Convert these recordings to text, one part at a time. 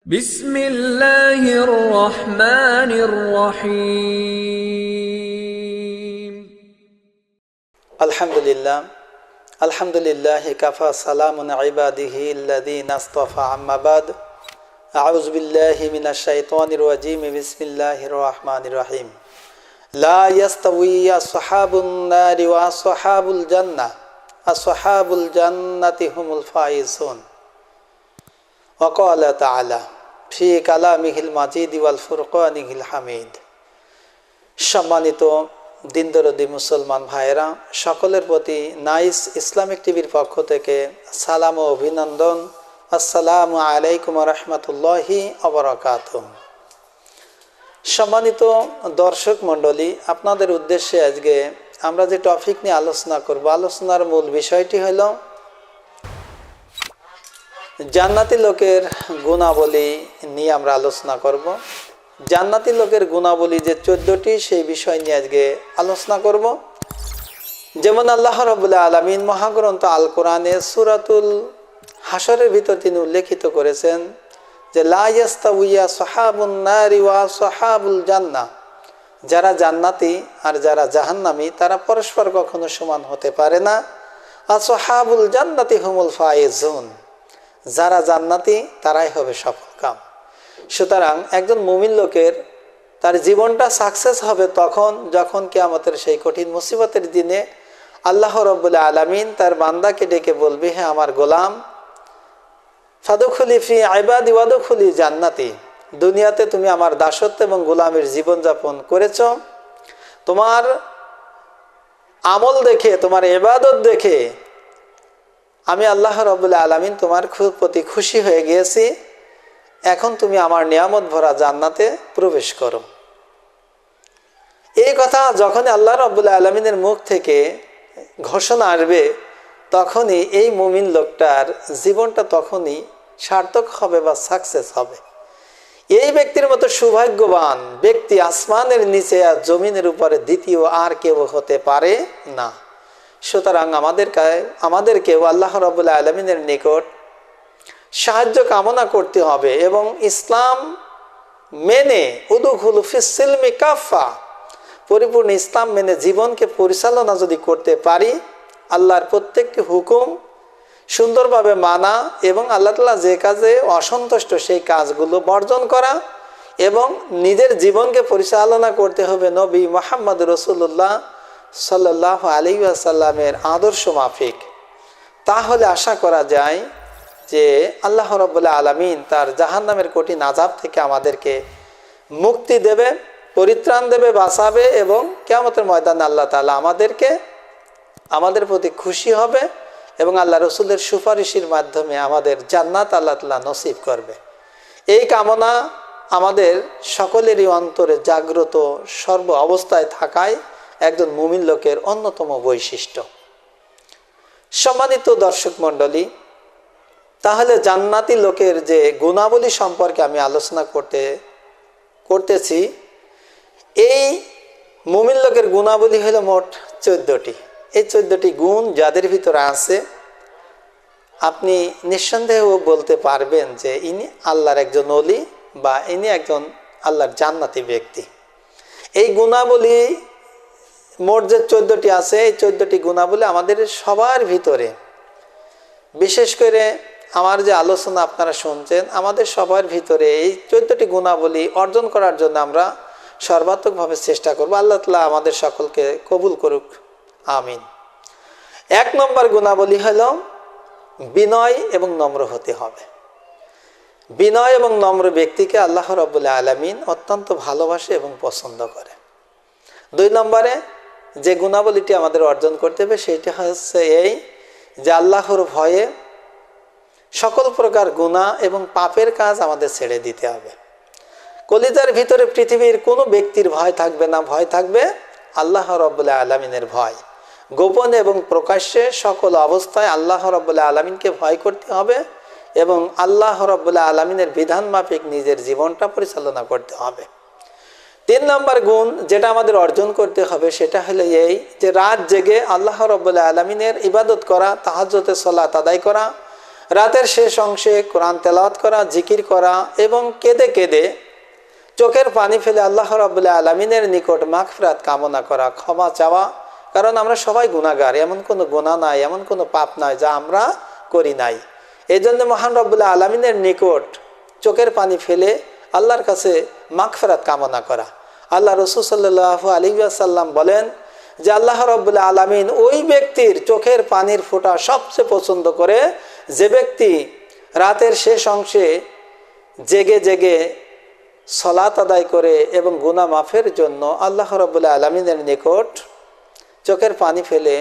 বিসমিল্লাহির রহমানির রহিম। আলহামদুলিল্লাহ আলহামদুলিল্লাহি কাফা সালামুন ইবাদিহি আল্লাযীনা ইসতাফা আম্মা বাদ আউযু বিল্লাহি মিনাশ শাইতানির রাজীম বিসমিল্লাহির রহমানির রহিম লা ইয়াস্তাউই আসহাবুন নারি ওয়া আসহাবুল জান্নাহ আসহাবুল জান্নাতি হুমুল ফাইজুন ওয়া ক্বালা তাআলা ফি কালামিহিল মাজিদ ওয়াল ফুরকানিহিল হামিদ। সম্মানিত দিনদরদি মুসলমান ভাইয়েরা, সকলের প্রতি নাইস ইসলামিক টিভির পক্ষ থেকে সালাম ও অভিনন্দন। আসসালামু আলাইকুম রহমতুল্লাহি ওয়াবারাকাতুহু। সম্মানিত দর্শক মণ্ডলী, আপনাদের উদ্দেশ্যে আজকে আমরা যে টপিক নিয়ে আলোচনা করব, আলোচনার মূল বিষয়টি হল জান্নাতি লোকের গুণাবলী নিয়ে আমরা আলোচনা করব। জান্নাতি লোকের গুণাবলী যে 14টি, সেই বিষয় নিয়ে আজকে আলোচনা করব। যেমন আল্লাহ রাব্বুল আলামিন মহাগ্রন্থ আল কোরআনে সূরাতুল হাশরের ভিতর তিনি উল্লেখিত করেছেন যে লা ইয়াস্তাউইয়া আসহাবুন নারি ওয়া আসহাবুল জান্নাহ, যারা জান্নাতি আর যারা জাহান্নামী তারা পরস্পর কখনো সমান হতে পারে না। আসহাবুল জান্নাতি হুমুল ফাইজুন, যারা জান্নাতি তারাই হবে সফলকাম। সুতরাং একজন মুমিন লোকের তার জীবনটা সাকসেস হবে তখন যখন কিয়ামতের সেই কঠিন মুসিবতের দিনে আল্লাহ রাব্বুল আলামিন তার বান্দাকে ডেকে বলবে, হে আমার গোলাম, ফাদখুলি ফি ইবাদি ওয়াদখুলি জান্নাতি, দুনিয়াতে তুমি আমার দাসত্ব এবং গোলামের জীবনযাপন করেছ, তোমার আমল দেখে, তোমার ইবাদত দেখে আমি আল্লাহ রাব্বুল আলামিন তোমার প্রতি খুশি হয়ে গিয়েছি, এখন তুমি আমার নিয়ামত ভরা জান্নাতে প্রবেশ করো। এই কথা যখন আল্লাহ রাব্বুল আলামিনের মুখ থেকে ঘোষণা আসবে, তখনই এই মুমিন লোকটার জীবনটা তখনই সার্থক হবে বা সাকসেস হবে। এই ব্যক্তির মতো সৌভাগ্যবান ব্যক্তি আসমানের নিচে আর জমিনের উপরে দ্বিতীয় আর কেউ হতে পারে না। সুতরাং আমাদেরকেও আল্লাহ রাব্বুল আলামিনের নিকট সাহায্য কামনা করতে হবে এবং ইসলাম মেনে উদুখুলু ফিস সিলমি কাফা, পরিপূর্ণ ইসলাম মেনে জীবনকে পরিচালনা যদি করতে পারি, আল্লাহর প্রত্যেকটি হুকুম সুন্দরভাবে মানা এবং আল্লাহ তাআলা যে কাজে অসন্তুষ্ট সেই কাজগুলো বর্জন করা এবং নিজের জীবনকে পরিচালনা করতে হবে নবী মুহাম্মদ রাসূলুল্লাহ সাল্লাল্লাহু আলাইহি ওয়াসাল্লামের আদর্শ মাফিক, তাহলে আশা করা যায় যে আল্লাহ রাব্বুল আলামিন তার জাহান্নামের কঠিন আযাব থেকে আমাদেরকে মুক্তি দেবে, পরিত্রাণ দেবে, বাঁচাবে এবং কিয়ামতের ময়দানে আল্লাহ তাআলা আমাদের প্রতি খুশি হবে এবং আল্লাহ রসুলের সুপারিশের মাধ্যমে আমাদের জান্নাত আল্লাহ তাআলা নসিব করবে। এই কামনা আমাদের সকলেরই অন্তরে জাগ্রত সর্ব অবস্থায় থাকায় একজন মুমিন লোকের অন্যতম বৈশিষ্ট্য। সম্মানিত দর্শক মণ্ডলী, তাহলে জান্নাতি লোকের যে গুণাবলী সম্পর্কে আমি আলোচনা করতেছি, এই মুমিন লোকের গুণাবলী হলো মোট 14টি। এই 14টি গুণ যাদের ভিতরে আছে, আপনি নিঃসন্দেহে বলতে পারবেন যে ইনি আল্লাহর একজন ওলি বা ইনি একজন আল্লাহর জান্নাতি ব্যক্তি। এই গুণাবলী মোট যে 14টি আছে, এই 14টি গুণাবলী আমাদের সবার ভিতরে, বিশেষ করে আমার যে আলোচনা আপনারা শুনছেন, আমাদের সবার ভিতরে এই 14টি গুণাবলী অর্জন করার জন্য আমরা সর্বাত্মকভাবে চেষ্টা করব। আল্লাহ তাআলা আমাদের সকলকে কবুল করুক, আমিন। 1 নম্বর গুণাবলী হলো বিনয় এবং নম্র হতে হবে। বিনয় এবং নম্র ব্যক্তিকে আল্লাহ রাব্বুল আলামিন অত্যন্ত ভালোবাসে এবং পছন্দ করে। 2 নম্বরে যে গুণাবলীটি আমাদের অর্জন করতে হবে সেটা হচ্ছে এই যে আল্লাহর ভয়ে সকল প্রকার গুনাহ এবং পাপের কাজ আমাদের ছেড়ে দিতে হবে। কলিজার ভিতরে পৃথিবীর কোনো ব্যক্তির ভয় থাকবে না, ভয় থাকবে আল্লাহ রাব্বুল আলামিনের ভয়। গোপনে এবং প্রকাশ্যে সকল অবস্থায় আল্লাহ রাব্বুল আলামিনকে ভয় করতে হবে এবং আল্লাহ রাব্বুল আলামিনের বিধান মাফিক নিজের জীবনটা পরিচালনা করতে হবে। 3 নম্বর গুণ যেটা আমাদের অর্জন করতে হবে সেটা হলো এই যে রাত জেগে আল্লাহ রাব্বুল আলামিনের ইবাদত করা, তাহাজ্জুদের সালাত আদায় করা, রাতের শেষ অংশে কোরআন তেলাওয়াত করা, জিকির করা এবং কেঁদে কেঁদে চোখের পানি ফেলে আল্লাহ রাব্বুল আলামিনের নিকট মাগফিরাত কামনা করা, ক্ষমা চাওয়া। কারণ আমরা সবাই গুনাহগার, এমন কোনো গুনাহ নাই, এমন কোনো পাপ নাই যা আমরা করি নাই। এই জন্য মহান রাব্বুল আলামিনের নিকট চোখের পানি ফেলে আল্লাহর কাছে মাগফিরাত কামনা করা। আল্লাহ রাসূল সাল্লাল্লাহু আলাইহি ওয়াসাল্লাম বলেন যে আল্লাহ রাব্বুল আলামিন ওই ব্যক্তির চোখের পানির ফোঁটা সবচেয়ে পছন্দ করে যে ব্যক্তি রাতের শেষ অংশে জেগে জেগে সালাত আদায় করে এবং গুনাহ মাফের জন্য আল্লাহ রাব্বুল আলামিনের নিকট চোখের পানি ফেলে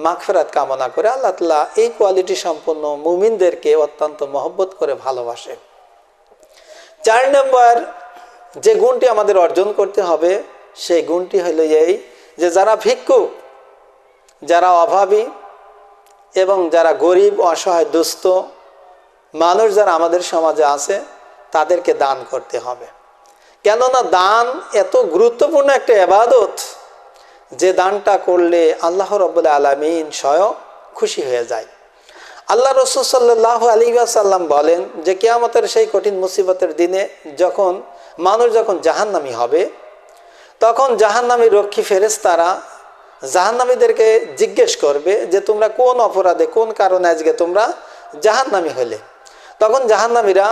মাগফিরাত কামনা করে। আল্লাহ তাআলা এই কোয়ালিটি সম্পন্ন মুমিনদেরকে অত্যন্ত মহব্বত করে ভালোবাসে। 4 নম্বর যে গুণটি আমাদের অর্জন করতে হবে সেই গুণটি হলো এই যে যারা ভিক্ষুক, যারা অভাবী এবং যারা গরিব, অসহায়, দুস্থ মানুষ যারা আমাদের সমাজে আছে তাদেরকে দান করতে হবে। কেননা দান এত গুরুত্বপূর্ণ একটা ইবাদত যে দানটা করলে আল্লাহ রাব্বুল আলামিন স্বয়ং খুশি হয়ে যায়। আল্লাহ রাসূল সাল্লাল্লাহু আলাইহি ওয়াসাল্লাম বলেন যে কিয়ামতের সেই কঠিন মুসিবতের দিনে যখন মানুষ জাহান্নামী হবে, তখন জাহান্নামী রক্ষী ফেরেশতারা জাহান্নামীদেরকে জিজ্ঞেস করবে যে তোমরা কোন অপরাধে, কোন কারণে আজকে তোমরা জাহান্নামী হলে। তখন জাহান্নামীরা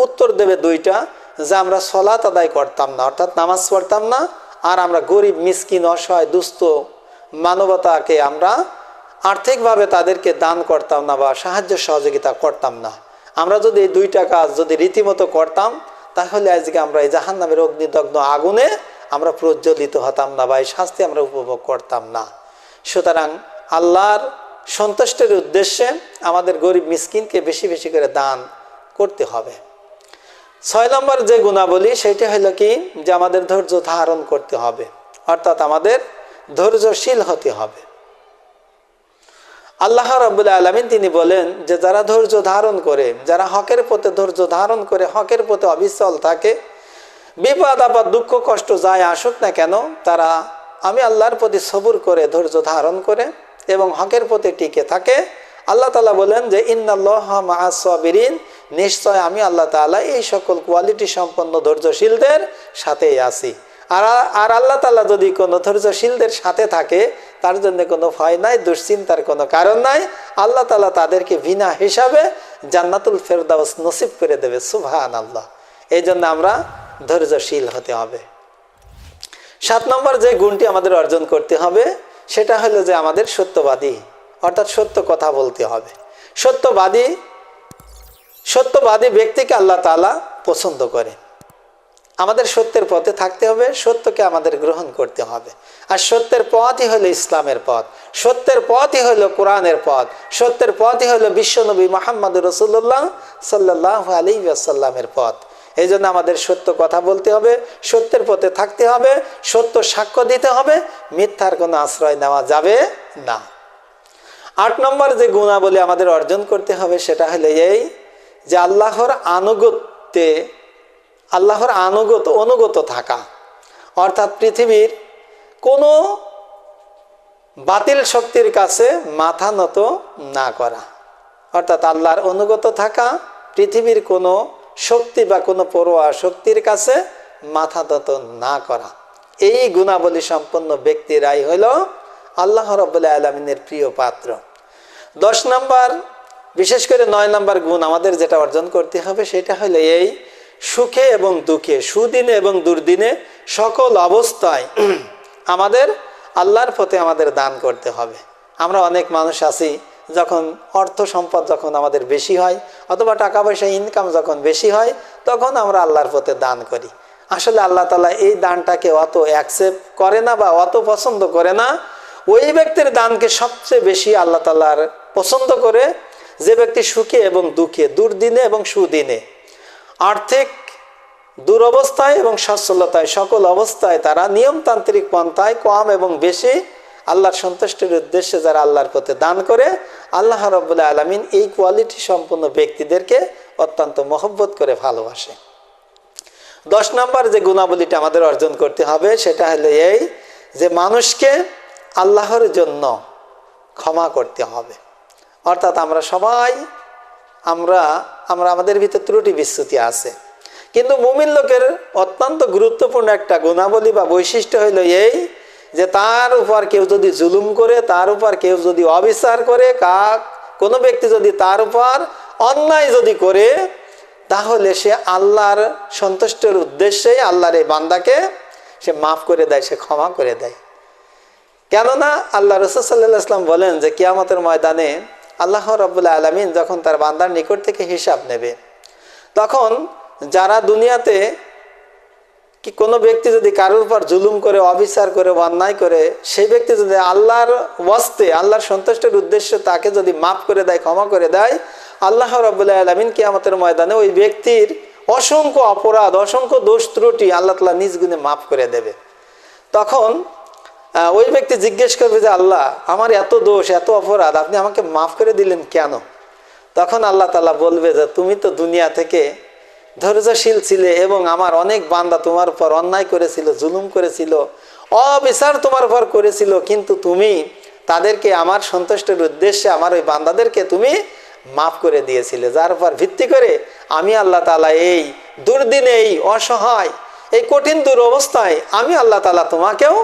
উত্তর দেবে দুইটা, যে আমরা সালাত আদায় করতাম না, অর্থাৎ নামাজ পড়তাম না, আর আমরা গরিব, মিসকিন, অসহায়, দুস্থ মানবতাকে আমরা আর্থিকভাবে তাদেরকে দান করতাম না বা সাহায্য সহযোগিতা করতাম না। আমরা যদি এই দুইটা কাজ যদি রীতিমতো করতাম তাহলে আজকে আমরা এই জাহান্নামের অগ্নিদগ্ধ আগুনে আমরা প্রজ্বলিত হতাম না বা এই শাস্তি আমরা উপভোগ করতাম না। সুতরাং আল্লাহর সন্তুষ্টির উদ্দেশ্যে আমাদের গরিব মিসকিনকে বেশি বেশি করে দান করতে হবে। 6 নম্বর যে গুণাবলী সেটা হলো কি, যে আমাদের ধৈর্য ধারণ করতে হবে, অর্থাৎ আমাদের ধৈর্যশীল হতে হবে। আল্লাহ রাব্বুল আলামিন তিনি বলেন যে যারা ধৈর্য ধারণ করে, যারা হকের পথে ধৈর্য ধারণ করে, হকের পথে অবিচল থাকে, বিপদ আপদ দুঃখ কষ্ট যাই আসুক না কেন, তারা আমি আল্লাহর প্রতি সবুর করে ধৈর্য ধারণ করে এবং হকের পথে টিকে থাকে। আল্লাহ তাআলা বলেন যে ইন্নাল্লাহা মাআস সাবিরিন, নিশ্চয় আমি আল্লাহ তাআলা এই সকল কোয়ালিটি সম্পন্ন ধৈর্যশীলদের সাথেই আছি। আর আল্লাহ তাআলা যদি কোনো ধৈর্যশীলদের সাথে থাকে তার জন্য কোনো ভয় নাই, দুশ্চিন্তার কোনো কারণ নাই। আল্লাহ তাআলা তাদেরকে বিনা হিসাবে জান্নাতুল ফেরদাউস নসিব করে দেবে। সুবহানাল্লাহ। এই জন্য আমরা ধৈর্যশীল হতে হবে। 7 নম্বর যে গুণটি আমাদের অর্জন করতে হবে সেটা হলো যে আমাদের সত্যবাদী, অর্থাৎ সত্য কথা বলতে হবে। সত্যবাদী ব্যক্তিকে আল্লাহ তাআলা পছন্দ করে। আমাদের সত্যের পথে থাকতে হবে, সত্যকে আমাদের গ্রহণ করতে হবে। আর সত্যের পথই হলো ইসলামের পথ, সত্যের পথই হলো কোরআনের পথ, সত্যের পথই হলো বিশ্বনবী মুহাম্মদুর রাসূলুল্লাহ সাল্লাল্লাহু আলাইহি ওয়াসাল্লামের পথ। এই জন্য আমাদের সত্য কথা বলতে হবে, সত্যের পথে থাকতে হবে, সত্য সাক্ষ্য দিতে হবে, মিথ্যার কোনো আশ্রয় নেওয়া যাবে না। 8 নম্বর যে গুণাবলী আমাদের অর্জন করতে হবে সেটা হলো এই যে আল্লাহর অনুগত থাকা, অর্থাৎ পৃথিবীর কোনো বাতিল শক্তির কাছে মাথা নত না করা, অর্থাৎ আল্লাহর অনুগত থাকা, পৃথিবীর কোনো শক্তি বা কোনো পরোয়া শক্তির কাছে মাথা নত না করা। এই গুণাবলী সম্পন্ন ব্যক্তিরাই হইল আল্লাহ রাব্বুল আলামিনের প্রিয় পাত্র। 10 নম্বর, বিশেষ করে 9 নম্বর গুণ আমাদের যেটা অর্জন করতে হবে সেটা হলো এই, সুখে এবং দুঃখে, সুদিনে এবং দুর্দিনে সকল অবস্থায় আমাদের আল্লাহর পথে আমাদের দান করতে হবে। আমরা অনেক মানুষ আছি যখন অর্থ সম্পদ যখন আমাদের বেশি হয় অথবা টাকা পয়সা ইনকাম যখন বেশি হয় তখন আমরা আল্লাহর পথে দান করি। আসলে আল্লাহ তাআলা এই দানটাকে অত অ্যাকসেপ্ট করে না বা অত পছন্দ করে না। ওই ব্যক্তির দানকে সবচেয়ে বেশি আল্লাহ তাআলার পছন্দ করে যে ব্যক্তি সুখে এবং দুঃখে, দুর্দিনে এবং সুদিনে, আর্থিক দুরবস্থায় এবং সচ্ছলতায়, সকল অবস্থায় তারা নিয়মতান্ত্রিক পন্থায় কম এবং বেশি আল্লাহর সন্তুষ্টির উদ্দেশ্যে যারা আল্লাহর পথে দান করে, আল্লাহ রাব্বুল আলামিন এই কোয়ালিটি সম্পন্ন ব্যক্তিদেরকে অত্যন্ত মহব্বত করে ভালোবাসে। 10 নম্বর যে গুণাবলীটা আমাদের অর্জন করতে হবে সেটা হলো এই যে মানুষকে আল্লাহর জন্য ক্ষমা করতে হবে। অর্থাৎ আমরা সবাই আমরা আমাদের ভিতরে ত্রুটি বিচ্যুতি আছে। কিন্তু মুমিন লোকের অত্যন্ত গুরুত্বপূর্ণ একটা গুণাবলী বা বৈশিষ্ট্য হলো এই যে তার উপর কেউ যদি জুলুম করে, তার উপর কেউ যদি অবিচার করে, কোনো ব্যক্তি যদি তার উপর অন্যায় যদি করে, তাহলে সে আল্লাহর সন্তুষ্টের উদ্দেশ্যে আল্লাহর এই বান্দাকে সে মাফ করে দেয়, সে ক্ষমা করে দেয়। কেননা আল্লাহ রাসূল সাল্লাল্লাহু আলাইহি ওয়াসাল্লাম বলেন যে কিয়ামতের ময়দানে আল্লাহ রাব্বুল আলামিন যখন তার বান্দার নিকট থেকে হিসাব নেবে, তখন যারা দুনিয়াতে কি কোনো ব্যক্তি যদি কারোর উপর জুলুম করে, অবিচার করে, অন্যায় করে, সেই ব্যক্তি যদি আল্লাহর ওয়াস্তে, আল্লাহর সন্তুষ্টের উদ্দেশ্যে তাকে যদি মাফ করে দেয়, ক্ষমা করে দেয়, আল্লাহ রাব্বুল আলামিন কিয়ামতের ময়দানে ওই ব্যক্তির অসংখ্য অপরাধ, অসংখ্য দোষ ত্রুটি আল্লাহ তাআলা নিজ গুণে মাফ করে দেবে। তখন ওই ব্যক্তি জিজ্ঞেস করবে যে আল্লাহ, আমার এত দোষ, এত অপরাধ, আপনি আমাকে মাফ করে দিলেন কেন? তখন আল্লাহ তাআলা বলবে যে তুমি তো দুনিয়া থেকে ধৈর্যশীল ছিলে এবং আমার অনেক বান্দা তোমার উপর অন্যায় করেছিল, জুলুম করেছিল, অবিচার তোমার উপর করেছিল, কিন্তু তুমি তাদেরকে আমার সন্তুষ্টের উদ্দেশ্যে আমার ওই বান্দাদেরকে তুমি মাফ করে দিয়েছিলে, যার উপর ভিত্তি করে আমি আল্লাহ তাআলা এই দুর্দিনে, এই অসহায়, এই কঠিন দুরবস্থায় আমি আল্লাহ তাআলা তোমাকেও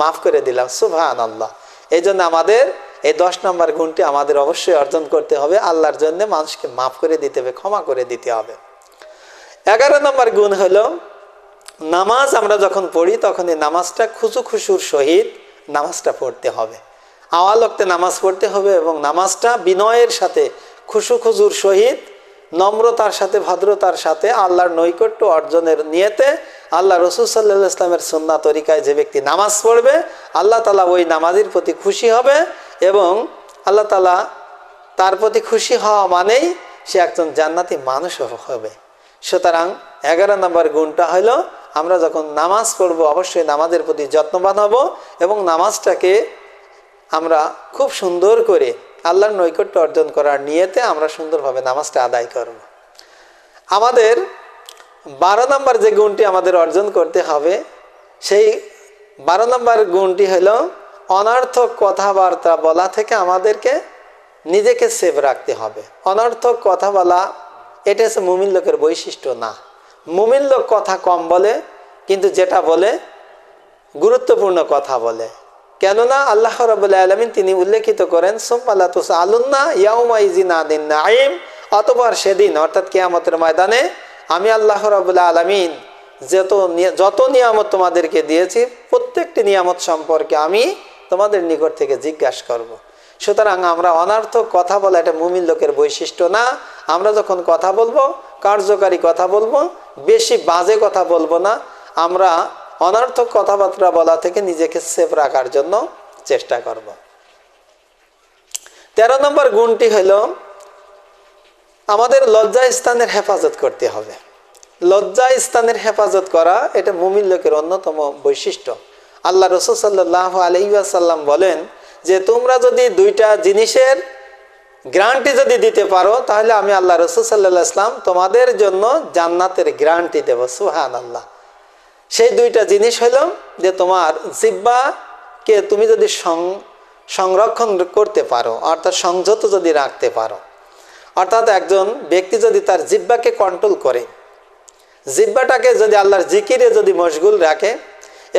মাফ করে দিলাম। সুবহানাল্লাহ। এই জন্য আমাদের এই 10 নম্বর গুণটি আমাদের অবশ্যই অর্জন করতে হবে। আল্লাহর জন্য মানুষকে মাফ করে দিতে হবে, ক্ষমা করে দিতে হবে। 11 নম্বর গুণ হলো নামাজ আমরা যখন পড়ি তখন এই নামাজটা খুশু খুশুর সহিত নামাজটা পড়তে হবে। আওয়ালক্তে নামাজ পড়তে হবে এবং নামাজটা বিনয়ের সাথে, খুশু খুজুর সহিত, নম্রতার সাথে, ভদ্রতার সাথে আল্লাহর নৈকট্য অর্জনের নিয়তে আল্লাহ রাসূল সাল্লাল্লাহু আলাইহি ওয়াসাল্লামের সুন্নাহ তরিকায় যে ব্যক্তি নামাজ পড়বে, আল্লাহ তাআলা ওই নামাজের প্রতি খুশি হবে এবং আল্লাহ তাআলা তার প্রতি খুশি হওয়া মানেই সে একজন জান্নাতি মানুষ হবে। সুতরাং 11 নম্বর গুণটা হলো আমরা যখন নামাজ পড়ব অবশ্যই নামাজের প্রতি যত্নবান হব এবং নামাজটাকে আমরা খুব সুন্দর করে আল্লাহর নৈকট্য অর্জন করার নিয়তে আমরা সুন্দরভাবে নামাজটা আদায় করব। আমাদের 12 নম্বর যে গুণটি আমাদের অর্জন করতে হবে, সেই 12 নম্বর গুণটি হলো অনর্থক কথাবার্তা বলা থেকে আমাদেরকে নিজেকে সেভ রাখতে হবে। অনর্থক কথা বলা এটা হচ্ছে মুমিন লোকের বৈশিষ্ট্য না। মুমিন লোক কথা কম বলে, কিন্তু যেটা বলে গুরুত্বপূর্ণ কথা বলে। কেননা আল্লাহ রাব্বুল আলামিন তিনি উল্লেখিত করেন সুম্মা লা তুসআলুন্না ইয়াউমাইযিন আনিন নাঈম, অতঃপর সেদিন অর্থাৎ কিয়ামতের ময়দানে আমি আল্লাহ রাব্বুল আলামিন যত নিয়ামত তোমাদেরকে দিয়েছি প্রত্যেকটি নিয়ামত সম্পর্কে আমি তোমাদের নিকট থেকে জিজ্ঞাসা করব। সুতরাং আমরা অনর্থক কথা বলা এটা মুমিন লোকের বৈশিষ্ট্য না। আমরা যখন কথা বলবো কার্যকারী কথা বলবো, বেশি বাজে কথা বলবো না। আমরা অনর্থক কথাবার্তা বলা থেকে নিজেকে সেফ রাখার জন্য চেষ্টা করব। 13 নম্বর গুণটি হলো আমাদের লজ্জা স্থানের হেফাজত করতে হবে। লজ্জা স্থানের হেফাজত করা এটা মুমিন লোকের অন্যতম বৈশিষ্ট্য। আল্লাহ রাসূল সাল্লাল্লাহু আলাইহি ওয়াসাল্লাম বলেন যে তোমরা যদি 2টা জিনিসের গ্যারান্টি যদি দিতে পারো তাহলে আমি আল্লাহ রাসূল সাল্লাল্লাহু আলাইহি ওয়াসাল্লাম তোমাদের জন্য জান্নাতের গ্যারান্টি দেব। সুবহানাল্লাহ। সেই 2টা জিনিস হলো যে তোমার জিহ্বাকে তুমি যদি সংরক্ষণ করতে পারো, অর্থাৎ সংযত যদি রাখতে পারো, অর্থাৎ একজন ব্যক্তি যদি তার জিহ্বাকে কন্ট্রোল করে, জিহ্বাটাকে যদি আল্লাহর জিকিরে যদি মশগুল রাখে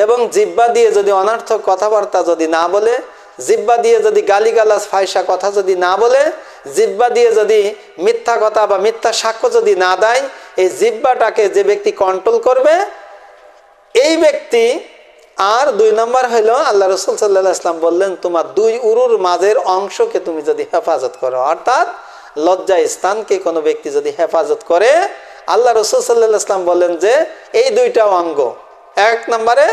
এবং জিহ্বা দিয়ে যদি অনর্থক কথাবার্তা যদি না বলে, জিহ্বা দিয়ে যদি গালিগালাজ ফায়সা কথা যদি না বলে, জিহ্বা দিয়ে যদি মিথ্যা কথা বা মিথ্যা সাক্ষ্য যদি না দেয়, এই জিহ্বাটাকে যে ব্যক্তি কন্ট্রোল করবে এই ব্যক্তি। আর 2 নম্বর হলো আল্লাহ রাসূল সাল্লাল্লাহু আলাইহি ওয়াসাল্লাম বললেন তোমার 2 উরুর মাঝের অংশকে তুমি যদি হেফাজত করো, অর্থাৎ লজ্জা স্থানকে কোনো ব্যক্তি যদি হেফাজত করে, আল্লাহ রাসূল সাল্লাল্লাহু আলাইহি ওয়াসাল্লাম বলেন যে এই 2টা অঙ্গ, 1 নম্বরে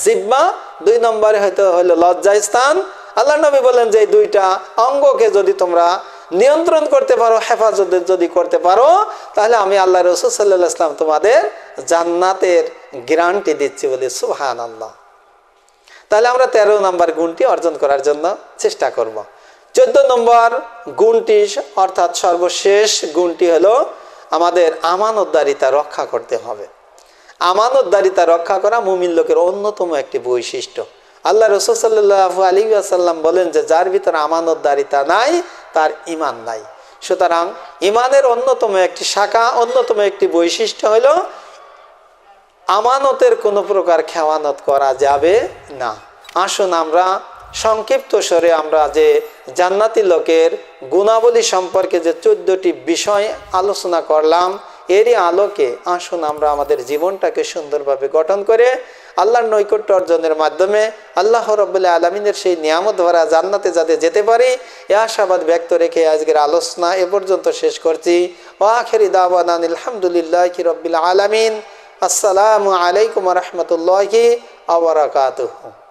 জিহ্বা, 2 নম্বরে হলো লজ্জা স্থান। আল্লাহ নবী বলেন যে এই 2টা অঙ্গকে যদি তোমরা নিয়ন্ত্রণ করতে পারো, হেফাজত যদি করতে পারো, তাহলে আমি আল্লাহ রাসূল সাল্লাল্লাহু আলাইহি ওয়াসাল্লাম তোমাদের জান্নাতের গ্যারান্টি দিচ্ছি বলে। সুবহানাল্লাহ। তাহলে আমরা 13 নম্বর গুণটি অর্জন করার জন্য চেষ্টা করব। 14 নম্বর গুণটি অর্থাৎ সর্বশেষ গুণটি হলো আমাদের আমানতদারিতা রক্ষা করতে হবে। আমানতদারিতা রক্ষা করা মুমিন লোকের অন্যতম একটি বৈশিষ্ট্য। আল্লাহ রাসূল সাল্লাল্লাহু আলাইহি ওয়াসাল্লাম বলেন যে যার ভিতর আমানতদারিতা নাই তার ঈমান নাই। সুতরাং ইমানের অন্যতম একটি শাখা, অন্যতম একটি বৈশিষ্ট্য হলো আমানতের কোনো প্রকার খেয়ানত করা যাবে না। আসুন আমরা সংক্ষিপ্ত স্বরে আমরা যে জান্নাতি লোকের গুণাবলী সম্পর্কে যে 14টি বিষয় আলোচনা করলাম, এরই আলোকে আসুন আমরা আমাদের জীবনটাকে সুন্দরভাবে গঠন করে আল্লাহর নৈকট্য অর্জনের মাধ্যমে আল্লাহ রাব্বুল আলামিনের সেই নিয়ামত ভরা জান্নাতে যাতে যেতে পারি, এ আশাবাদ ব্যক্ত রেখে আজকের আলোচনা এ পর্যন্ত শেষ করছি। ওয়া আখিরি দাওয়ানা আলহামদুলিল্লাহি রাব্বিল আলামিন। আসসালামু আলাইকুম ওয়া রাহমাতুল্লাহি ওয়া বারাকাতুহু।